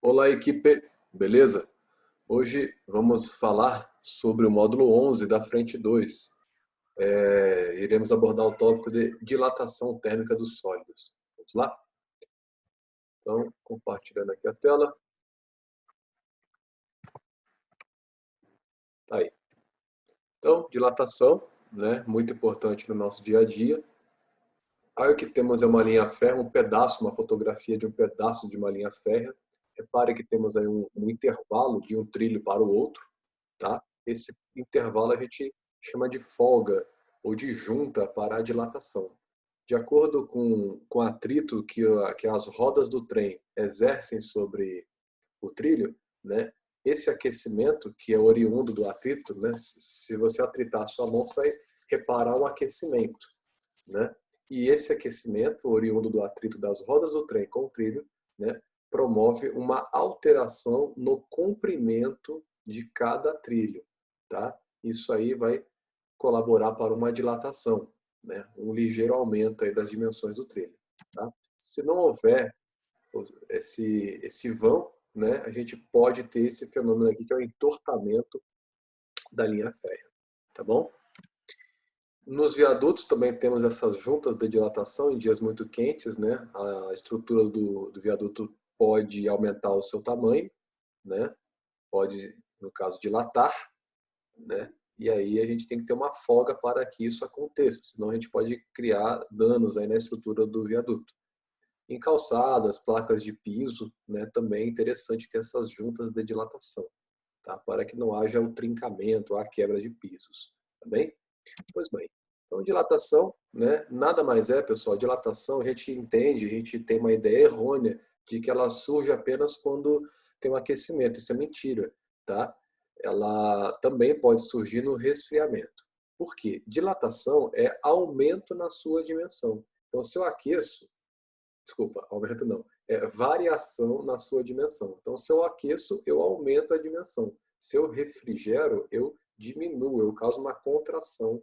Olá, equipe, beleza? Hoje vamos falar sobre o módulo 11 da frente 2. Iremos abordar o tópico de dilatação térmica dos sólidos. Vamos lá? Então, compartilhando aqui a tela. Tá aí. Então, dilatação, né? Muito importante no nosso dia a dia. Aí o que temos é uma linha férrea, um pedaço, uma fotografia de um pedaço de uma linha férrea. Repare que temos aí um intervalo de um trilho para o outro, tá? Esse intervalo a gente chama de folga ou de junta para a dilatação. De acordo com o atrito que as rodas do trem exercem sobre o trilho, né? Esse aquecimento que é oriundo do atrito, né? Se você atritar a sua mão, você vai reparar um aquecimento, né? E esse aquecimento, oriundo do atrito das rodas do trem com o trilho, né, promove uma alteração no comprimento de cada trilho. Tá? Isso aí vai colaborar para uma dilatação, né, um ligeiro aumento aí das dimensões do trilho. Tá? Se não houver esse vão, né, a gente pode ter esse fenômeno aqui que é o entortamento da linha férrea. Tá bom? Nos viadutos também temos essas juntas de dilatação em dias muito quentes, né? A estrutura do viaduto pode aumentar o seu tamanho, né? Pode, no caso, dilatar, né? E aí a gente tem que ter uma folga para que isso aconteça, senão a gente pode criar danos aí na estrutura do viaduto. Em calçadas, placas de piso, né? Também é interessante ter essas juntas de dilatação, tá? Para que não haja o trincamento, a quebra de pisos, tá bem? Pois bem. Então, dilatação, né, nada mais é, pessoal, dilatação, a gente entende, a gente tem uma ideia errônea de que ela surge apenas quando tem um aquecimento. Isso é mentira, tá? Ela também pode surgir no resfriamento. Por quê? Dilatação é aumento na sua dimensão. Então, se eu aqueço, desculpa, aumento não, é variação na sua dimensão. Então, se eu aqueço, eu aumento a dimensão. Se eu refrigero, eu diminuo, eu causo uma contração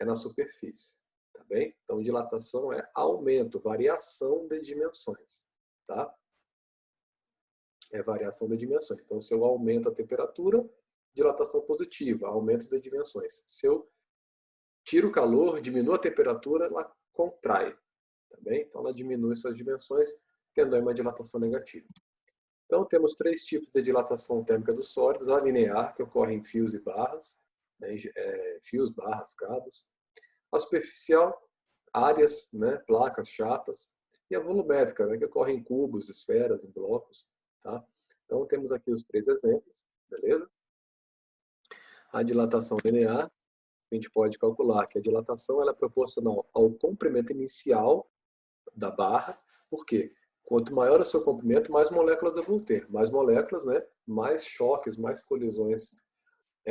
na superfície, tá bem? Então, dilatação é aumento, variação de dimensões, tá? É variação de dimensões. Então, se eu aumento a temperatura, dilatação positiva, aumento de dimensões. Se eu tiro o calor, diminuo a temperatura, ela contrai, tá bem? Então, ela diminui suas dimensões, tendo aí uma dilatação negativa. Então, temos três tipos de dilatação térmica dos sólidos: a linear, que ocorre em fios e barras, né, fios, barras, cabos; a superficial, áreas, né, placas, chapas; e a volumétrica, né, que ocorre em cubos, esferas, em blocos. Tá? Então, temos aqui os três exemplos, beleza? A dilatação linear, a gente pode calcular que a dilatação ela é proporcional ao comprimento inicial da barra. Por quê? Quanto maior o seu comprimento, mais moléculas eu vou ter. Mais moléculas, né, mais choques, mais colisões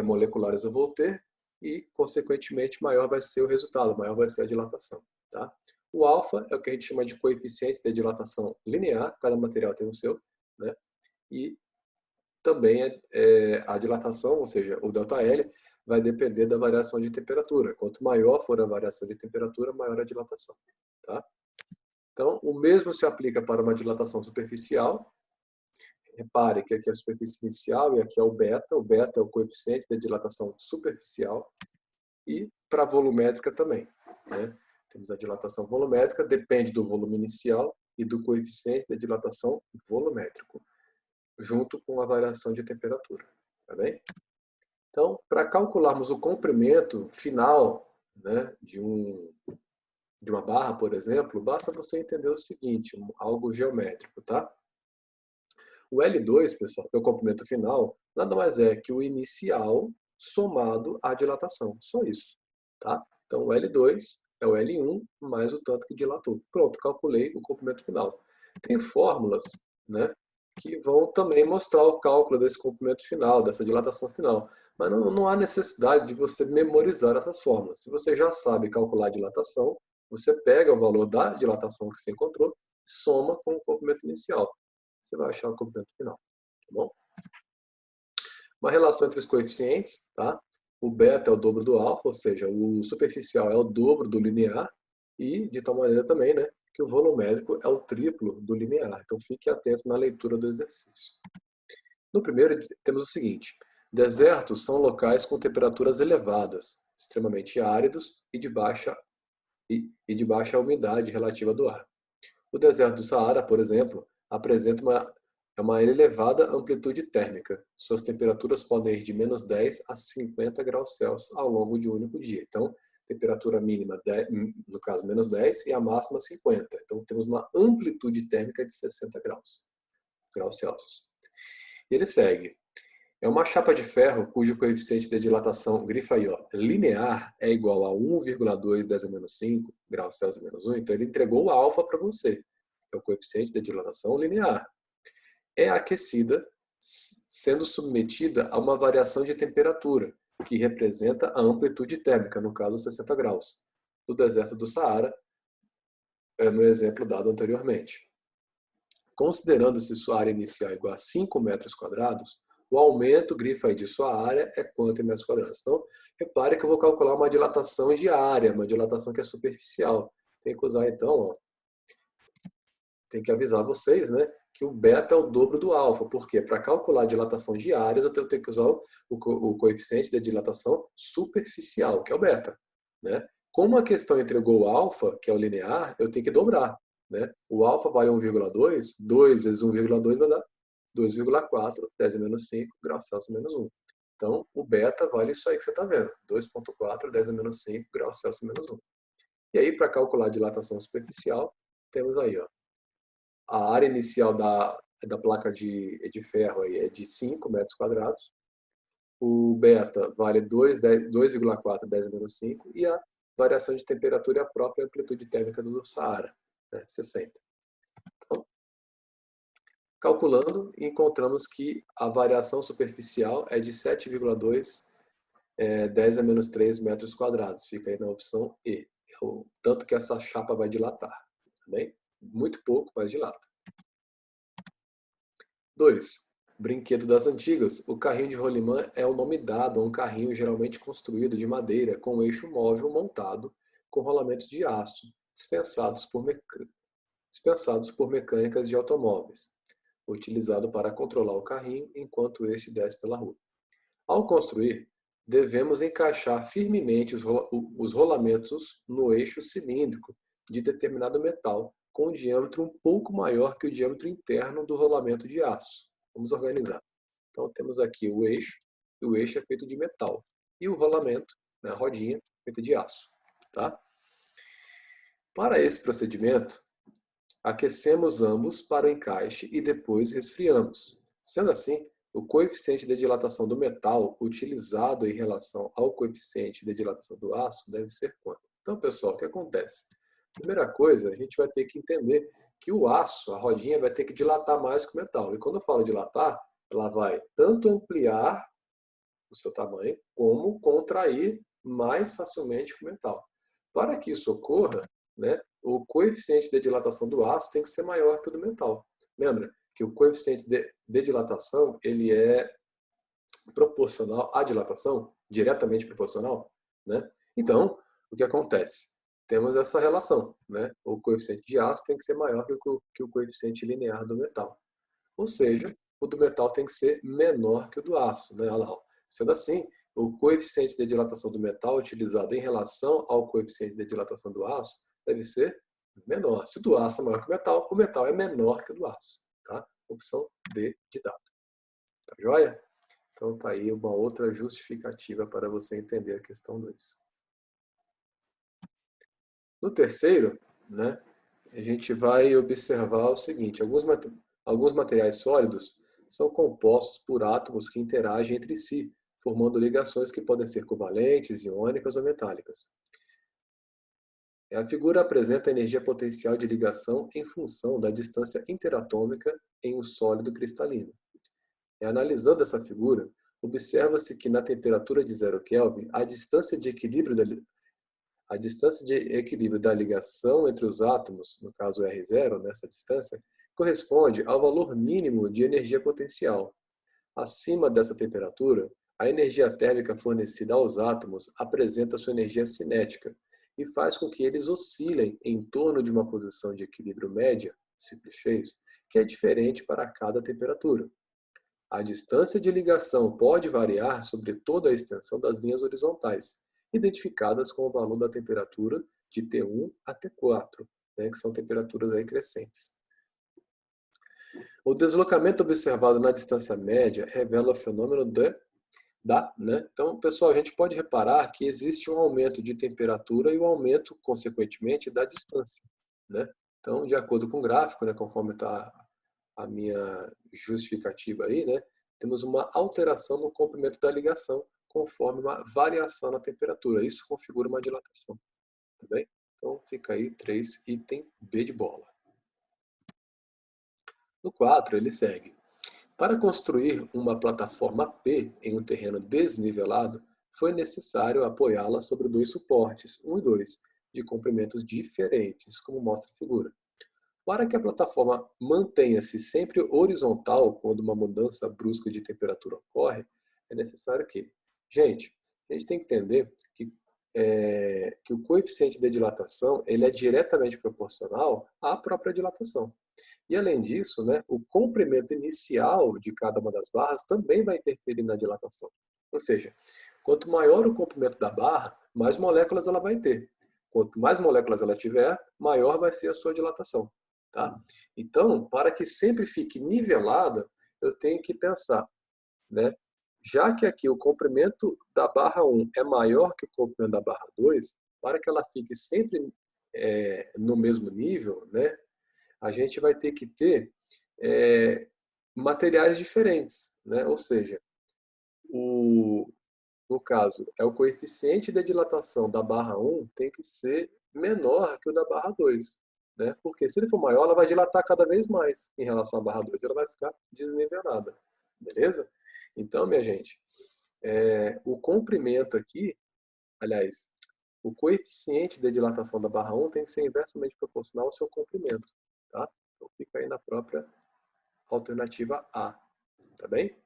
moleculares eu vou ter e, consequentemente, maior vai ser o resultado, maior vai ser a dilatação. Tá? O alfa é o que a gente chama de coeficiente de dilatação linear, cada material tem o seu, né? E também a dilatação, ou seja, o ΔL, vai depender da variação de temperatura. Quanto maior for a variação de temperatura, maior a dilatação. Tá? Então, o mesmo se aplica para uma dilatação superficial. Repare que aqui é a superfície inicial e aqui é o beta. O beta é o coeficiente de dilatação superficial. E para a volumétrica também, né? Temos a dilatação volumétrica, depende do volume inicial e do coeficiente de dilatação volumétrico, junto com a variação de temperatura. Tá bem? Então, para calcularmos o comprimento final, né, de uma barra, por exemplo, basta você entender o seguinte, algo geométrico, tá? O L2, pessoal, que é o comprimento final, nada mais é que o inicial somado à dilatação. Só isso, tá? Então, o L2 é o L1 mais o tanto que dilatou. Pronto, calculei o comprimento final. Tem fórmulas, né, que vão também mostrar o cálculo desse comprimento final, dessa dilatação final. Mas não há necessidade de você memorizar essas fórmulas. Se você já sabe calcular a dilatação, você pega o valor da dilatação que você encontrou, soma com o comprimento inicial. Você vai achar o comprimento final. Tá bom? Uma relação entre os coeficientes, tá? O beta é o dobro do alfa, ou seja, o superficial é o dobro do linear, e de tal maneira também, né, que o volumétrico é o triplo do linear. Então fique atento na leitura do exercício. No primeiro, temos o seguinte: desertos são locais com temperaturas elevadas, extremamente áridos e de baixa umidade relativa do ar. O deserto do Saara, por exemplo, apresenta uma elevada amplitude térmica. Suas temperaturas podem ir de -10 a 50 graus Celsius ao longo de um único dia. Então, temperatura mínima, no caso, -10, e a máxima 50. Então, temos uma amplitude térmica de 60 graus Celsius. E ele segue. É uma chapa de ferro cujo coeficiente de dilatação, grifa aí, ó, linear é igual a 1,2 10 a menos 5 graus Celsius menos 1. Então, ele entregou o alfa para você. É o coeficiente de dilatação linear. É aquecida, sendo submetida a uma variação de temperatura, que representa a amplitude térmica, no caso 60 graus, do deserto do Saara, no exemplo dado anteriormente. Considerando-se sua área inicial igual a 5 metros quadrados, o aumento, grifa aí, de sua área é quanto em metros quadrados? Então, repare que eu vou calcular uma dilatação de área, uma dilatação que é superficial. Tem que usar, então, ó, tem que avisar vocês, né, que o beta é o dobro do alfa. Por quê? Para calcular a dilatação de áreas, eu tenho que usar o coeficiente de dilatação superficial, que é o beta, né? Como a questão entregou o alfa, que é o linear, eu tenho que dobrar, né? O alfa vale 1,2, 2 vezes 1,2 vai dar 2,4, 10 a menos 5, graus Celsius menos 1. Então, o beta vale isso aí que você está vendo, 2,4, 10 a menos 5, graus Celsius menos 1. E aí, para calcular a dilatação superficial, temos aí, ó, a área inicial da placa de ferro aí é de 5 metros quadrados. O beta vale 2,4 10 a menos 5. E a variação de temperatura é a própria amplitude térmica do Saara, né, 60. Então, calculando, encontramos que a variação superficial é de 7,2 10 a menos 3 metros quadrados. Fica aí na opção E. É o tanto que essa chapa vai dilatar. Tá bem? Muito pouco, mas dilata. 2. Brinquedo das antigas. O carrinho de rolimã é o nome dado a um carrinho geralmente construído de madeira com um eixo móvel montado com rolamentos de aço, dispensados por mecânicas de automóveis, utilizado para controlar o carrinho enquanto este desce pela rua. Ao construir, devemos encaixar firmemente os rolamentos no eixo cilíndrico de determinado metal, com um diâmetro um pouco maior que o diâmetro interno do rolamento de aço. Vamos organizar. Então, temos aqui o eixo, e o eixo é feito de metal. E o rolamento, né, a rodinha, feita de aço. Tá? Para esse procedimento, aquecemos ambos para o encaixe e depois resfriamos. Sendo assim, o coeficiente de dilatação do metal utilizado em relação ao coeficiente de dilatação do aço deve ser quanto? Então, pessoal, o que acontece? Primeira coisa, a gente vai ter que entender que o aço, a rodinha, vai ter que dilatar mais que o metal. E quando eu falo dilatar, ela vai tanto ampliar o seu tamanho, como contrair mais facilmente que o metal. Para que isso ocorra, né, o coeficiente de dilatação do aço tem que ser maior que o do metal. Lembra que o coeficiente de dilatação ele é proporcional à dilatação, diretamente proporcional, né? Então, o que acontece? Temos essa relação, né? O coeficiente de aço tem que ser maior que o coeficiente linear do metal. Ou seja, o do metal tem que ser menor que o do aço, né? Olha lá, ó. Sendo assim, o coeficiente de dilatação do metal utilizado em relação ao coeficiente de dilatação do aço deve ser menor. Se o do aço é maior que o metal é menor que o do aço. Tá? Opção D de dado. Tá joia? Então tá aí uma outra justificativa para você entender a questão 2. No terceiro, né, a gente vai observar o seguinte: alguns materiais sólidos são compostos por átomos que interagem entre si, formando ligações que podem ser covalentes, iônicas ou metálicas. A figura apresenta a energia potencial de ligação em função da distância interatômica em um sólido cristalino. Analisando essa figura, observa-se que na temperatura de 0 Kelvin, a distância de equilíbrio da ligação entre os átomos, no caso R0, nessa distância, corresponde ao valor mínimo de energia potencial. Acima dessa temperatura, a energia térmica fornecida aos átomos apresenta sua energia cinética, e faz com que eles oscilem em torno de uma posição de equilíbrio média, simples cheios, que é diferente para cada temperatura. A distância de ligação pode variar sobre toda a extensão das linhas horizontais, identificadas com o valor da temperatura de T1 a T4, né, que são temperaturas aí crescentes. O deslocamento observado na distância média revela o fenômeno Então, pessoal, a gente pode reparar que existe um aumento de temperatura e um aumento, consequentemente, da distância, né? Então, de acordo com o gráfico, né, conforme está a minha justificativa aí, né, temos uma alteração no comprimento da ligação conforme uma variação na temperatura. Isso configura uma dilatação, tá bem? Então, fica aí 3, item B de bola. No 4, ele segue. Para construir uma plataforma P em um terreno desnivelado, foi necessário apoiá-la sobre dois suportes, 1 e 2, de comprimentos diferentes, como mostra a figura. Para que a plataforma mantenha-se sempre horizontal quando uma mudança brusca de temperatura ocorre, é necessário que... Gente, a gente tem que entender que o coeficiente de dilatação ele é diretamente proporcional à própria dilatação. E, além disso, né, o comprimento inicial de cada uma das barras também vai interferir na dilatação. Ou seja, quanto maior o comprimento da barra, mais moléculas ela vai ter. Quanto mais moléculas ela tiver, maior vai ser a sua dilatação. Tá? Então, para que sempre fique nivelada, eu tenho que pensar, né? Já que aqui o comprimento da barra 1 é maior que o comprimento da barra 2, para que ela fique sempre no mesmo nível, né? A gente vai ter que ter materiais diferentes, né? Ou seja, no caso, o coeficiente de dilatação da barra 1 tem que ser menor que o da barra 2, né? Porque se ele for maior, ela vai dilatar cada vez mais em relação à barra 2, ela vai ficar desnivelada, beleza? Então, minha gente, o comprimento aqui, aliás, o coeficiente de dilatação da barra 1 tem que ser inversamente proporcional ao seu comprimento, tá? Então fica aí na própria alternativa A, tá bem?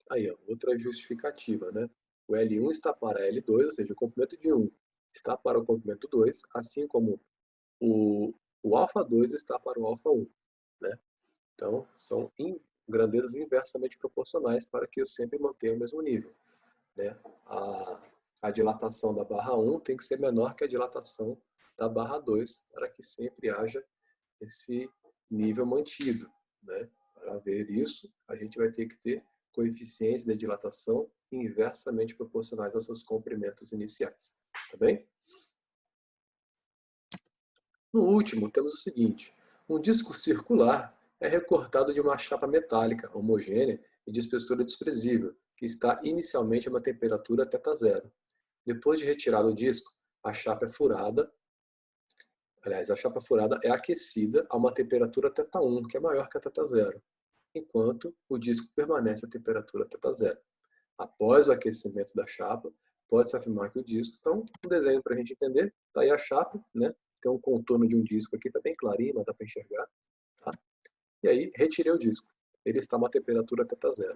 Aí, ó, outra justificativa, né? O L1 está para L2, ou seja, o comprimento de 1 está para o comprimento 2, assim como o alfa 2 está para o alfa 1, né? Então, são grandezas inversamente proporcionais para que eu sempre mantenha o mesmo nível, né? A dilatação da barra 1 tem que ser menor que a dilatação da barra 2 para que sempre haja esse nível mantido, né? Para ver isso, a gente vai ter que ter coeficientes de dilatação inversamente proporcionais aos seus comprimentos iniciais, tá bem? No último, temos o seguinte: um disco circular é recortado de uma chapa metálica homogênea e de espessura desprezível, que está inicialmente a uma temperatura θ0. Depois de retirado o disco, a chapa é furada. Aliás, a chapa furada é aquecida a uma temperatura θ1, que é maior que a θ0, enquanto o disco permanece a temperatura θ0. Após o aquecimento da chapa, pode-se afirmar que o disco... Então, um desenho para a gente entender. Está aí a chapa, né? Tem um contorno de um disco aqui, está bem clarinho, mas dá para enxergar. Tá? E aí, retirei o disco. Ele está a uma temperatura θ0.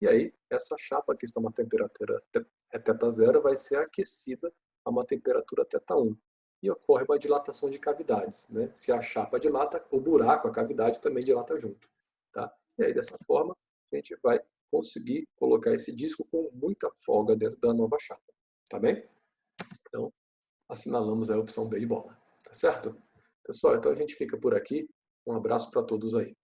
E aí, essa chapa que está a uma temperatura θ0 vai ser aquecida a uma temperatura θ1. E ocorre uma dilatação de cavidades, né? Se a chapa dilata, o buraco, a cavidade também dilata junto, tá? E aí, dessa forma, a gente vai conseguir colocar esse disco com muita folga dentro da nova chapa, tá bem? Então, assinalamos a opção B de bola, tá certo? Pessoal, então a gente fica por aqui. Um abraço para todos aí.